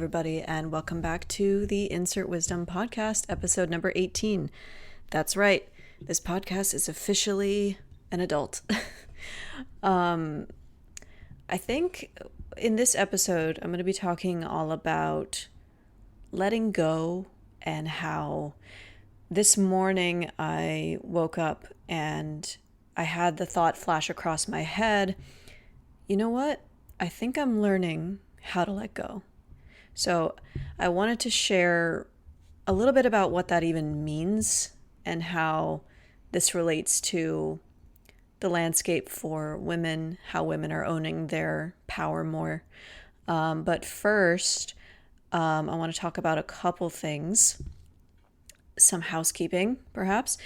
everybody, and welcome back to the Insert Wisdom podcast, episode number 18. That's right, this podcast is officially an adult. I think in this episode, I'm going to be talking all about letting go and how this morning I woke up and I had the thought flash across my head, you know what? I think I'm learning how to let go. So I wanted to share a little bit about what that even means and how this relates to the landscape for women, how women are owning their power more. But first, I want to talk about a couple things. Some housekeeping, perhaps.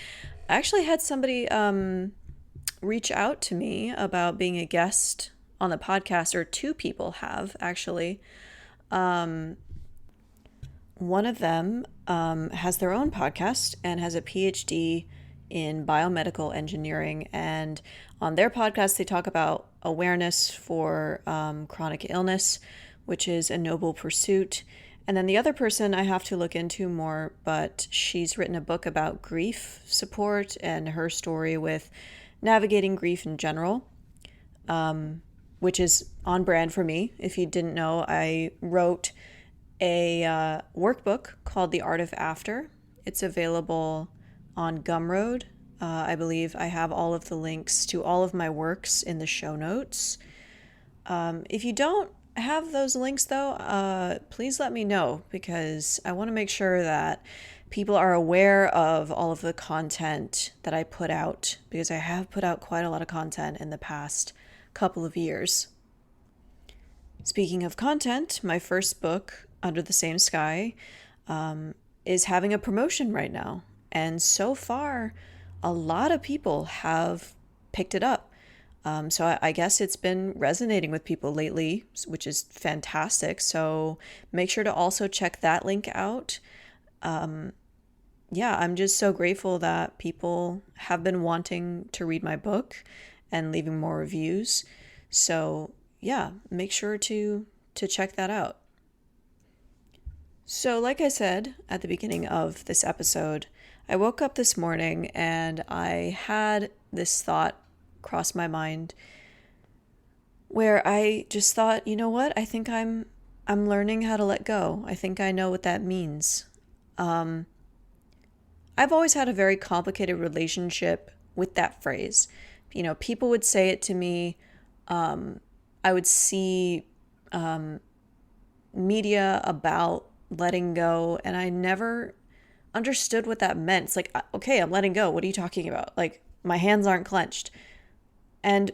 I actually had somebody reach out to me about being a guest on the podcast, or two people have actually. One of them has their own podcast and has a PhD in biomedical engineering. And on their podcast, they talk about awareness for chronic illness, which is a noble pursuit. And then the other person I have to look into more, but she's written a book about grief support and her story with navigating grief in general, which is on brand for me. If you didn't know, I wrote a workbook called The Art of After. It's available on Gumroad. I believe I have all of the links to all of my works in the show notes. If you don't have those links, though, please let me know, because I want to make sure that people are aware of all of the content that I put out, because I have put out quite a lot of content in the past couple of years. Speaking of content, my first book, Under the Same Sky, is having a promotion right now. And so far, a lot of people have picked it up. So I guess it's been resonating with people lately, which is fantastic. So make sure to also check that link out. I'm just so grateful that people have been wanting to read my book and leaving more reviews. So yeah, make sure to check that out. So like I said at the beginning of this episode, I woke up this morning and I had this thought cross my mind where I just thought, you know what? I think I'm learning how to let go. I think I know what that means. I've always had a very complicated relationship with that phrase. You know, people would say it to me. I would see media about letting go, and I never understood what that meant. It's like, okay, I'm letting go. What are you talking about? Like, my hands aren't clenched. And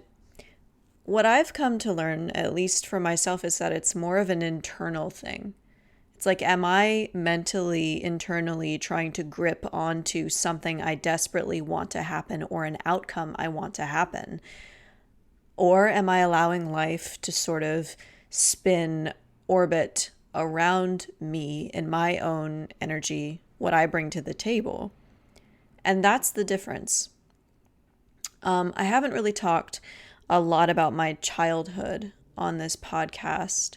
what I've come to learn, at least for myself, is that it's more of an internal thing. It's like, am I mentally, internally trying to grip onto something I desperately want to happen, or an outcome I want to happen? Or am I allowing life to sort of orbit around me in my own energy, what I bring to the table? And that's the difference. I haven't really talked a lot about my childhood on this podcast,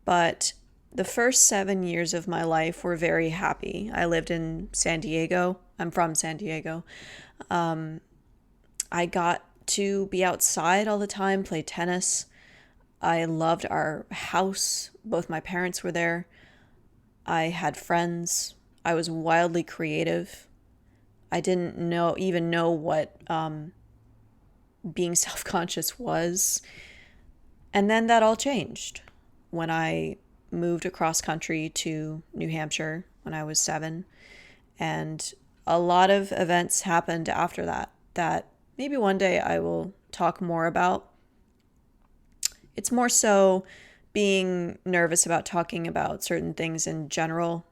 but the first 7 years of my life were very happy. I lived in San Diego. I'm from San Diego. I got to be outside all the time, play tennis. I loved our house. Both my parents were there. I had friends. I was wildly creative. I didn't even know what being self-conscious was. And then that all changed when I moved across country to New Hampshire when I was 7. And a lot of events happened after that maybe one day I will talk more about. It's more so being nervous about talking about certain things in general,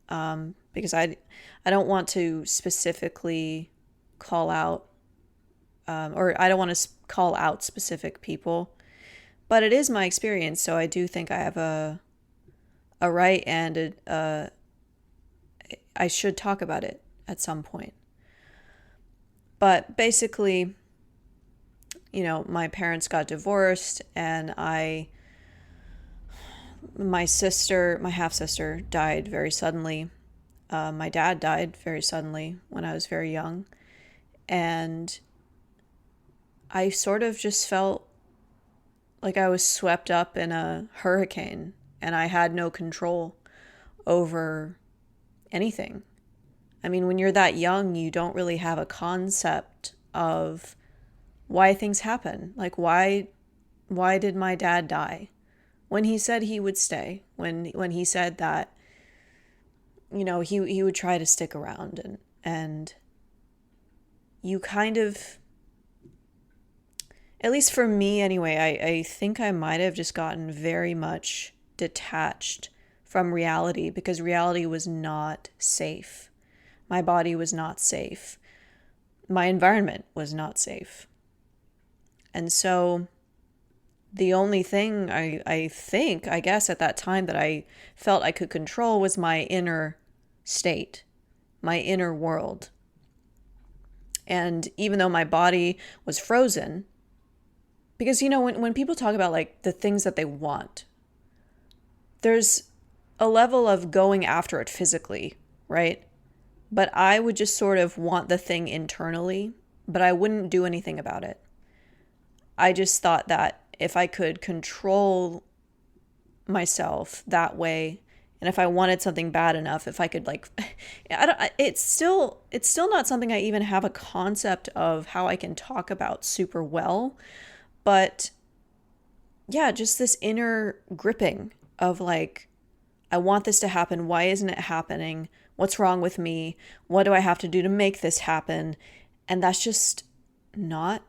because I don't want to specifically call out, or I don't want to call out specific people, but it is my experience, so I do think I have a right, and I should talk about it at some point. But basically, you know, my parents got divorced, and I my half sister died very suddenly. My dad died very suddenly when I was very young. And I sort of just felt like I was swept up in a hurricane and I had no control over anything. I mean, when you're that young, you don't really have a concept of why things happen. Like why did my dad die? When he said he would stay, when he said that, he would try to stick around, and you kind of, at least for me anyway, I think I might have just gotten very much detached from reality because reality was not safe. My body was not safe. My environment was not safe. And so the only thing I think, I guess, at that time that I felt I could control was my inner state, my inner world. And even though my body was frozen, because, when people talk about like the things that they want, there's a level of going after it physically, right? But I would just sort of want the thing internally, but I wouldn't do anything about it. I just thought that if I could control myself that way, and if I wanted something bad enough, if I could like, it's still not something I even have a concept of how I can talk about super well. But yeah, just this inner gripping of like, I want this to happen. Why isn't it happening? What's wrong with me? What do I have to do to make this happen? And that's just not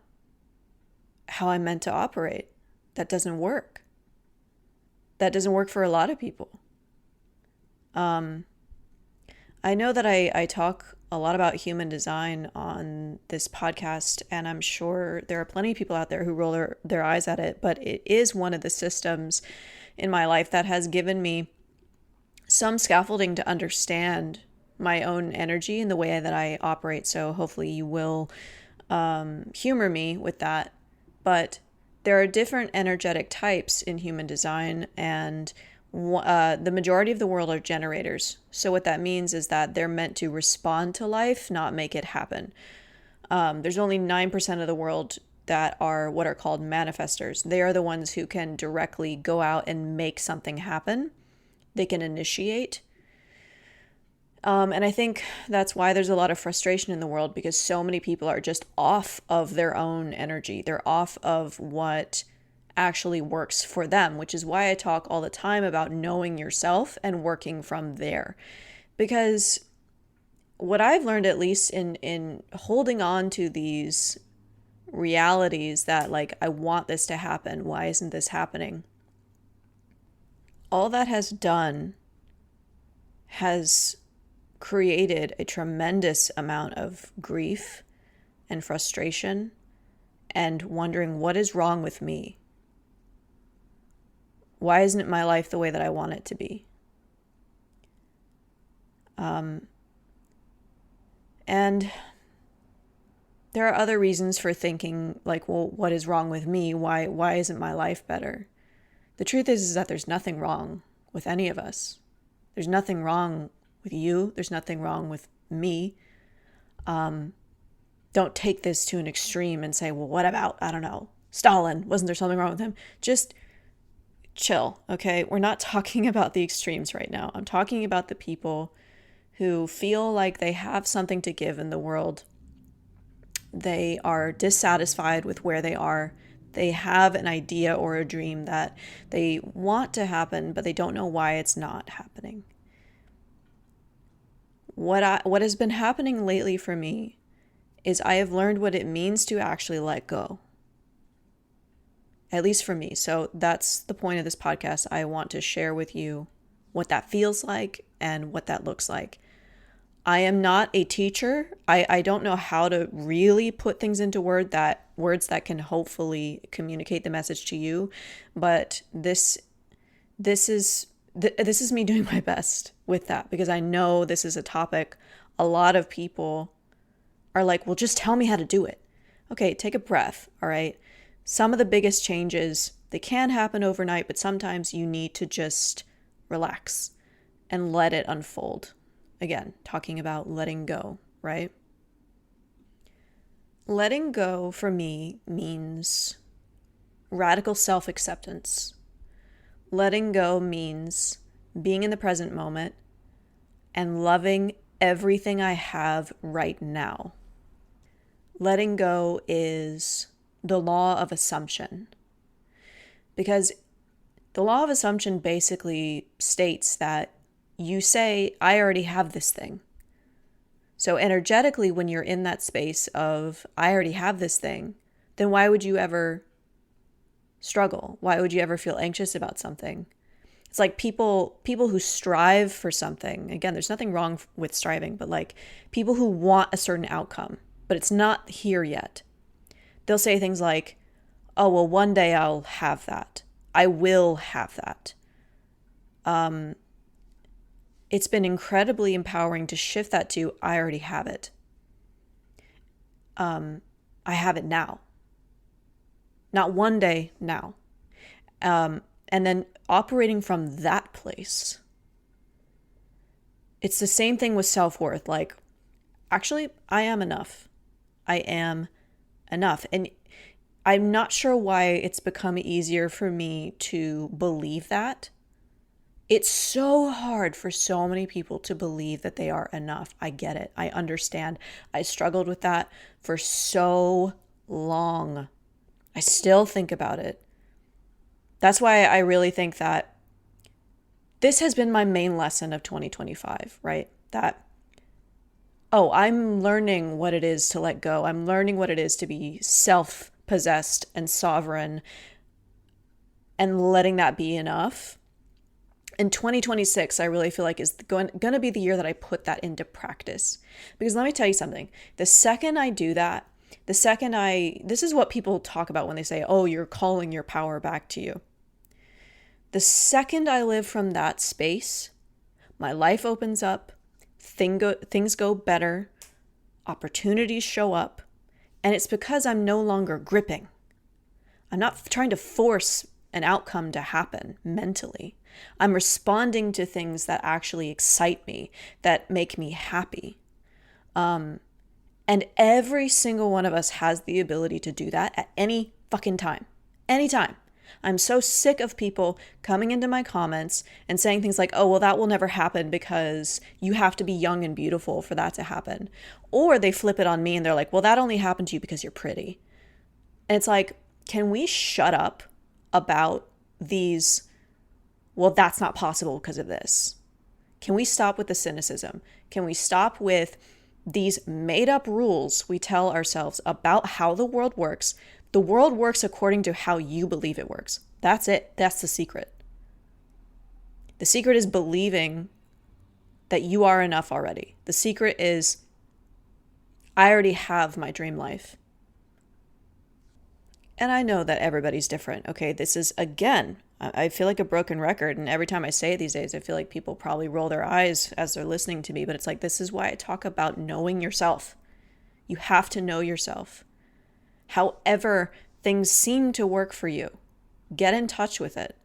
how I'm meant to operate. That doesn't work. That doesn't work for a lot of people. I know that I talk a lot about human design on this podcast, and I'm sure there are plenty of people out there who roll their eyes at it, but it is one of the systems in my life that has given me some scaffolding to understand my own energy and the way that I operate. So hopefully you will humor me with that. But there are different energetic types in human design, and the majority of the world are generators. So what that means is that they're meant to respond to life, not make it happen. There's only 9% of the world that are what are called manifestors. They are the ones who can directly go out and make something happen. They can initiate. And I think that's why there's a lot of frustration in the world, because so many people are just off of their own energy. They're off of what actually works for them, which is why I talk all the time about knowing yourself and working from there. Because what I've learned, at least in holding on to these realities that like, I want this to happen, why isn't this happening? All that has done has created a tremendous amount of grief and frustration and wondering, what is wrong with me? Why isn't my life the way that I want it to be? And there are other reasons for thinking like, well, what is wrong with me? Why isn't my life better? The truth is that there's nothing wrong with any of us. There's nothing wrong with you. There's nothing wrong with me. Don't take this to an extreme and say, well, what about, I don't know, Stalin? Wasn't there something wrong with him? Just chill, okay? We're not talking about the extremes right now. I'm talking about the people who feel like they have something to give in the world. They are dissatisfied with where they are. They have an idea or a dream that they want to happen, but they don't know why it's not happening. What has been happening lately for me is I have learned what it means to actually let go. At least for me. So that's the point of this podcast. I want to share with you what that feels like and what that looks like. I am not a teacher. I don't know how to really put things into words that can hopefully communicate the message to you. But this is me doing my best with that, because I know this is a topic a lot of people are like, well, just tell me how to do it. Okay, take a breath, all right? Some of the biggest changes They can happen overnight, but sometimes you need to just relax and let it unfold. Again, talking about letting go, right? Letting go for me means radical self-acceptance. Letting go means being in the present moment and loving everything I have right now. Letting go is the law of assumption, because the law of assumption basically states that you say, I already have this thing. So energetically, when you're in that space of, I already have this thing, then why would you ever struggle? Why would you ever feel anxious about something? It's like people who strive for something. Again, there's nothing wrong with striving, but like people who want a certain outcome, but it's not here yet. They'll say things like, oh, well, one day I'll have that. I will have that. It's been incredibly empowering to shift that to, I already have it. I have it now. Not one day, now. And then operating from that place. It's the same thing with self-worth. Like, actually, I am enough. I am enough. And I'm not sure why it's become easier for me to believe that. It's so hard for so many people to believe that they are enough. I get it. I understand. I struggled with that for so long. I still think about it. That's why I really think that this has been my main lesson of 2025, right? That, oh, I'm learning what it is to let go. I'm learning what it is to be self-possessed and sovereign and letting that be enough. And 2026, I really feel like is going to be the year that I put that into practice. Because let me tell you something. The second I do that, this is what people talk about when they say, oh, you're calling your power back to you. The second I live from that space, my life opens up, things go better, opportunities show up, and it's because I'm no longer gripping. I'm not trying to force an outcome to happen mentally. I'm responding to things that actually excite me, that make me happy. And every single one of us has the ability to do that at any fucking time. Anytime. I'm so sick of people coming into my comments and saying things like, oh, well, that will never happen because you have to be young and beautiful for that to happen. Or they flip it on me and they're like, well, that only happened to you because you're pretty. And it's like, can we shut up about these, well, that's not possible because of this? Can we stop with the cynicism? Can we stop with these made up rules we tell ourselves about how the world works? The world works according to how you believe it works. That's it. That's the secret. The secret is believing that you are enough already. The secret is, I already have my dream life. And I know that everybody's different. Okay, this is, again, I feel like a broken record. And every time I say it these days, I feel like people probably roll their eyes as they're listening to me. But it's like, this is why I talk about knowing yourself. You have to know yourself. However things seem to work for you, get in touch with it.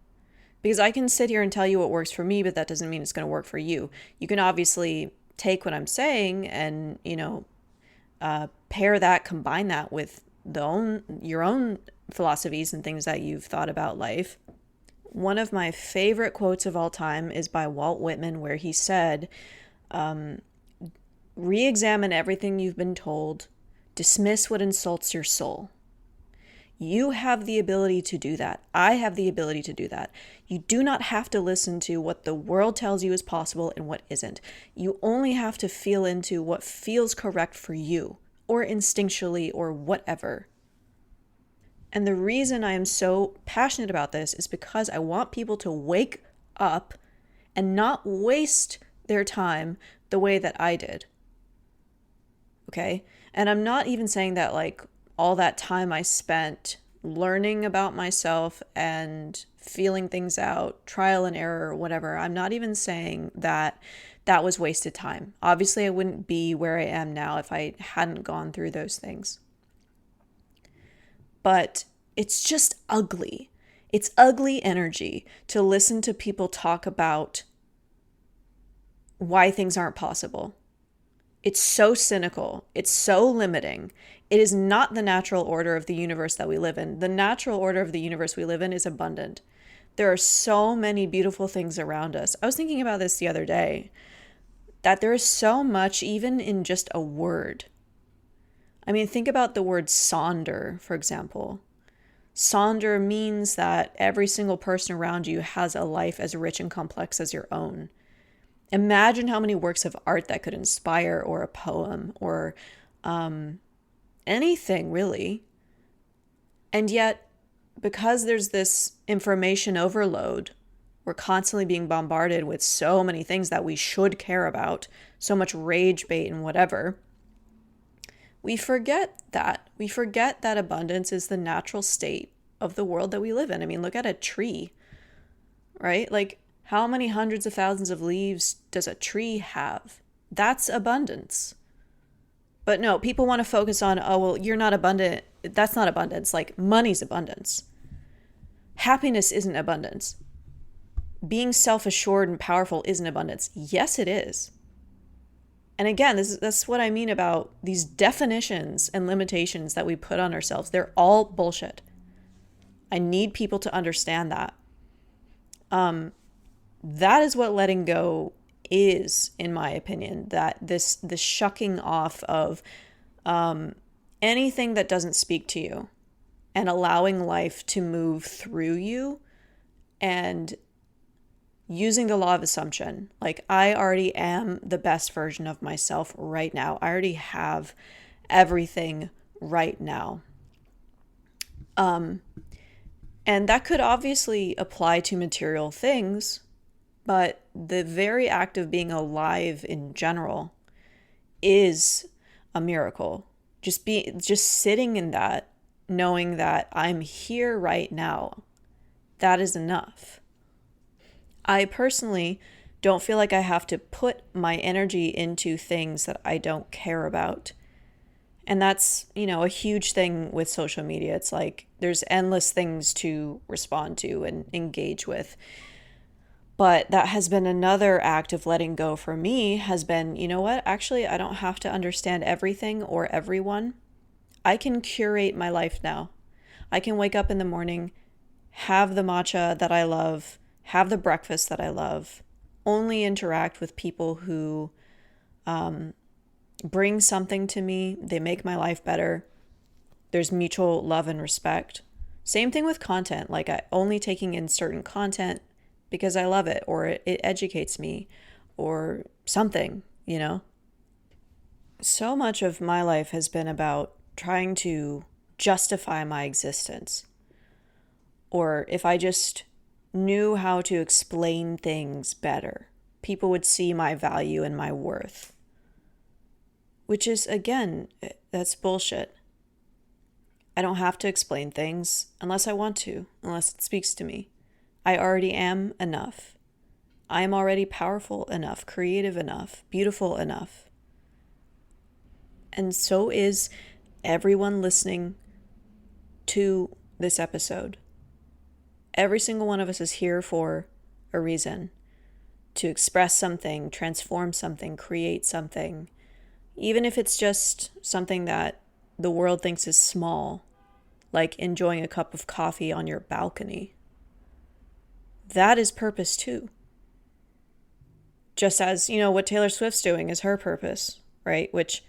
Because I can sit here and tell you what works for me, but that doesn't mean it's going to work for you. You can obviously take what I'm saying and, pair that, combine that with your own philosophies and things that you've thought about life. One of my favorite quotes of all time is by Walt Whitman, where he said, re-examine everything you've been told, dismiss what insults your soul. You have the ability to do that. I have the ability to do that. You do not have to listen to what the world tells you is possible and what isn't. You only have to feel into what feels correct for you, or instinctually, or whatever. And the reason I am so passionate about this is because I want people to wake up and not waste their time the way that I did. Okay? And I'm not even saying that like all that time I spent learning about myself and feeling things out, trial and error or whatever, I'm not even saying that that was wasted time. Obviously, I wouldn't be where I am now if I hadn't gone through those things. But it's just ugly. It's ugly energy to listen to people talk about why things aren't possible. It's so cynical. It's so limiting. It is not the natural order of the universe that we live in. The natural order of the universe we live in is abundant. There are so many beautiful things around us. I was thinking about this the other day, that there is so much even in just a word. I mean, think about the word sonder, for example. Sonder means that every single person around you has a life as rich and complex as your own. Imagine how many works of art that could inspire, or a poem, or anything really. And yet, because there's this information overload, we're constantly being bombarded with so many things that we should care about, so much rage bait and whatever. We forget that. We forget that abundance is the natural state of the world that we live in. I mean, look at a tree, right? Like, how many hundreds of thousands of leaves does a tree have? That's abundance. But no, people want to focus on, oh, well, you're not abundant. That's not abundance. Like, money's abundance. Happiness isn't abundance. Being self-assured and powerful isn't abundance. Yes, it is. And again, that's what I mean about these definitions and limitations that we put on ourselves. They're all bullshit. I need people to understand that. That is what letting go is, in my opinion. That this shucking off of anything that doesn't speak to you, and allowing life to move through you, and using the law of assumption. Like, I already am the best version of myself right now. I already have everything right now. And that could obviously apply to material things, but the very act of being alive in general is a miracle. Just sitting in that, knowing that I'm here right now, that is enough. I personally don't feel like I have to put my energy into things that I don't care about. And that's, a huge thing with social media. It's like there's endless things to respond to and engage with. But that has been another act of letting go for me, has been, you know what? Actually, I don't have to understand everything or everyone. I can curate my life now. I can wake up in the morning, have the matcha that I love, have the breakfast that I love, only interact with people who bring something to me. They make my life better. There's mutual love and respect. Same thing with content. Like, I only taking in certain content because I love it, or it educates me, or something, So much of my life has been about trying to justify my existence. Or if I just knew how to explain things better, people would see my value and my worth. Which is, again, that's bullshit. I don't have to explain things unless I want to, unless it speaks to me. I already am enough. I am already powerful enough, creative enough, beautiful enough. And so is everyone listening to this episode. Every single one of us is here for a reason. To express something, transform something, create something. Even if it's just something that the world thinks is small, like enjoying a cup of coffee on your balcony. That is purpose too. Just as, what Taylor Swift's doing is her purpose, right? Which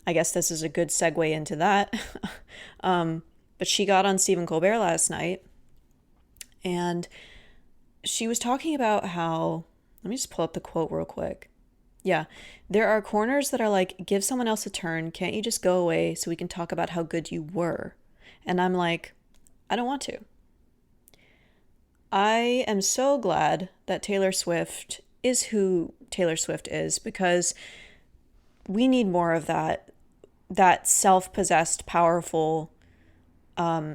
I guess this is a good segue into that. But she got on Stephen Colbert last night, and she was talking about how, let me just pull up the quote real quick. Yeah, there are corners that are like, give someone else a turn. Can't you just go away so we can talk about how good you were? And I'm like, I don't want to. I am so glad that Taylor Swift is who Taylor Swift is, because we need more of that self-possessed, powerful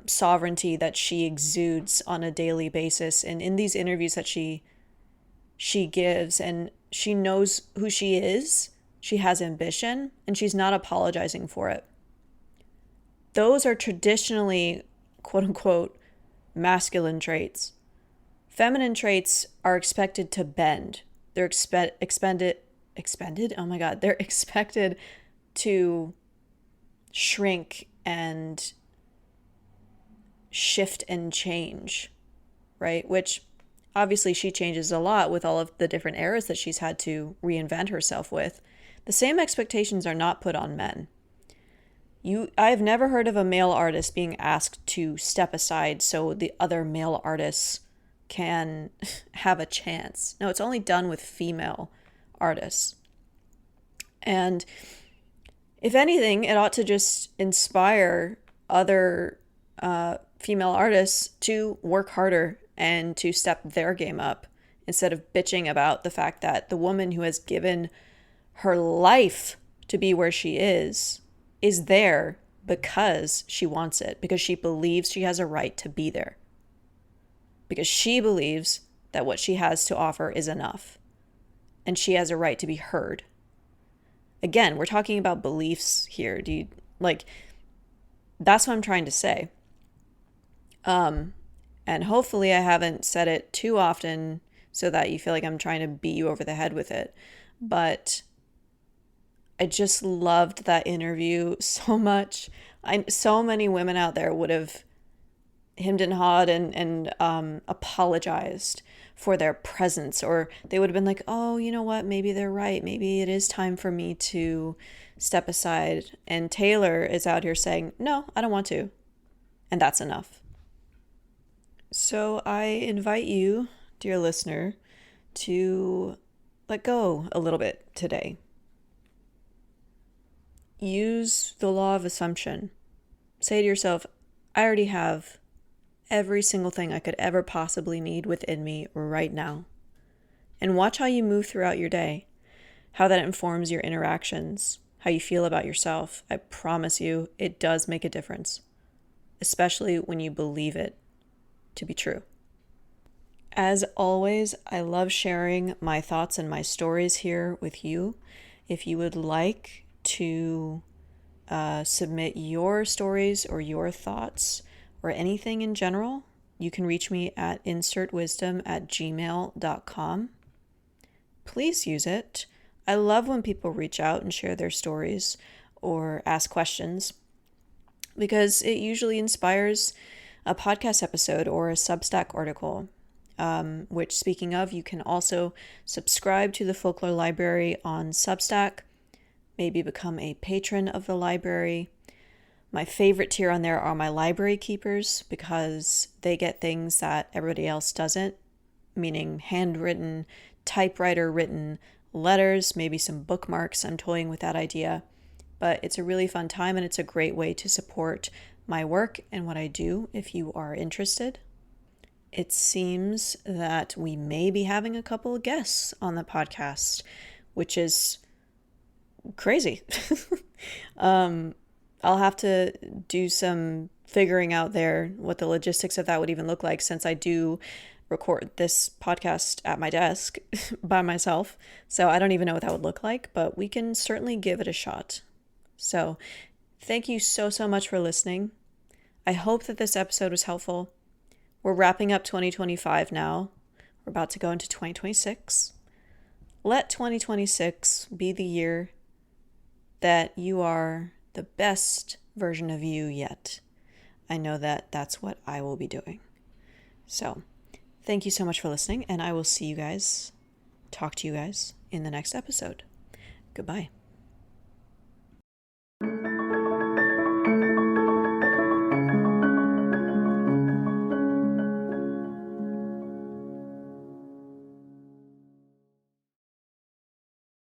sovereignty that she exudes on a daily basis. And in these interviews that she gives, and she knows who she is, she has ambition, and she's not apologizing for it. Those are traditionally, quote unquote, masculine traits. Feminine traits are expected to bend. They're expended. Oh my God. They're expected to shrink and shift and change, right? Which obviously she changes a lot with all of the different eras that she's had to reinvent herself with. The same expectations are not put on men. I've never heard of a male artist being asked to step aside so the other male artists can have a chance. No, it's only done with female artists. And if anything, it ought to just inspire other female artists to work harder and to step their game up instead of bitching about the fact that the woman who has given her life to be where she is there because she wants it, because she believes she has a right to be there, because she believes that what she has to offer is enough and she has a right to be heard. Again, we're talking about beliefs here. That's what I'm trying to say. And hopefully I haven't said it too often so that you feel like I'm trying to beat you over the head with it. But I just loved that interview so much. So many women out there would have hemmed and hawed and apologized for their presence, or they would have been like, oh, you know what? Maybe they're right. Maybe it is time for me to step aside. And Taylor is out here saying, no, I don't want to. And that's enough. So I invite you, dear listener, to let go a little bit today. Use the law of assumption. Say to yourself, I already have every single thing I could ever possibly need within me right now. And watch how you move throughout your day, how that informs your interactions, how you feel about yourself. I promise you, it does make a difference, especially when you believe it to be true. As always, I love sharing my thoughts and my stories here with you. If you would like to submit your stories or your thoughts or anything in general, you can reach me at insertwisdom@gmail.com. Please use it. I love when people reach out and share their stories or ask questions because it usually inspires a podcast episode or a Substack article, which, speaking of, you can also subscribe to the Folklore Library on Substack, maybe become a patron of the library. My favorite tier on there are my library keepers because they get things that everybody else doesn't, meaning handwritten, typewriter-written letters, maybe some bookmarks. I'm toying with that idea. But it's a really fun time and it's a great way to support my work and what I do if you are interested. It seems that we may be having a couple of guests on the podcast, which is crazy. I'll have to do some figuring out there what the logistics of that would even look like, since I do record this podcast at my desk by myself. So I don't even know what that would look like, but we can certainly give it a shot. So thank you so much for listening. I hope that this episode was helpful. We're wrapping up 2025 now. We're about to go into 2026. Let 2026 be the year that you are the best version of you yet. I know that that's what I will be doing. So, thank you so much for listening, and I will talk to you guys in the next episode. Goodbye.